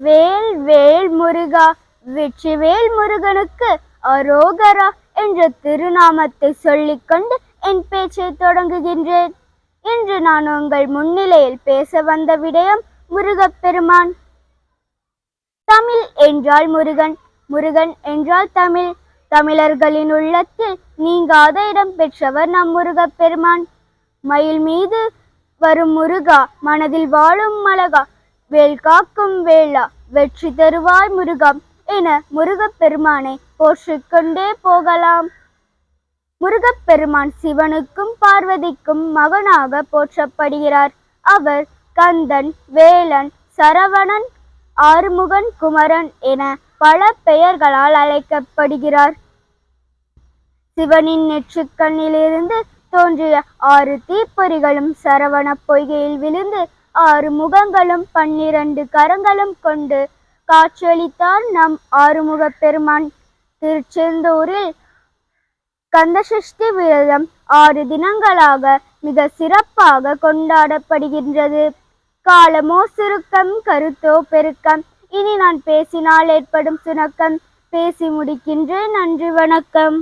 வேல் வேல் முருகா, வெற்றிவேல் முருகனுக்கு அரோகரா என்ற திருநாமத்தை சொல்லிக்கொண்டு என் பேச்சை தொடங்குகின்றேன். இன்று நான் உங்கள் முன்னிலையில் பேச வந்த விடயம் முருகப்பெருமான். தமிழ் என்றால் முருகன், முருகன் என்றால் தமிழ். தமிழர்களின் உள்ளத்தில் நீங்காத இடம் பெற்றவர் நம் முருகப்பெருமான். மயில் மீது வரும் முருகா, மனதில் வாழும் அழகா, வேல் காக்கும் வேளா, வெற்றி தருவாய் முருகா என முருகப்பெருமானை போற்றிக்கொண்டே போகலாம். முருகப்பெருமான் சிவனுக்கும் பார்வதிக்கும் மகனாக போற்றப்படுகிறார். அவர் கந்தன், வேலன், சரவணன், ஆறுமுகன், குமரன் என பல பெயர்களால் அழைக்கப்படுகிறார். சிவனின் நெற்றிக்கண்ணிலிருந்து தோன்றிய 6 தீப்பொறிகளும் சரவண பொய்கையில் விழுந்து 6 முகங்களும் 12 கரங்களும் கொண்டு காட்சியளித்தார் நம் ஆறுமுகப் பெருமான். திருச்செந்தூரில் கந்தசஷ்டி விரதம் 6 தினங்களாக மிக சிறப்பாக கொண்டாடப்படுகின்றது. காலமோ சுருக்கம், கருத்தோ பெருக்கம். இனி நான் பேசினால் ஏற்படும் சுணக்கம். பேசி முடிக்கின்றேன். நன்றி, வணக்கம்.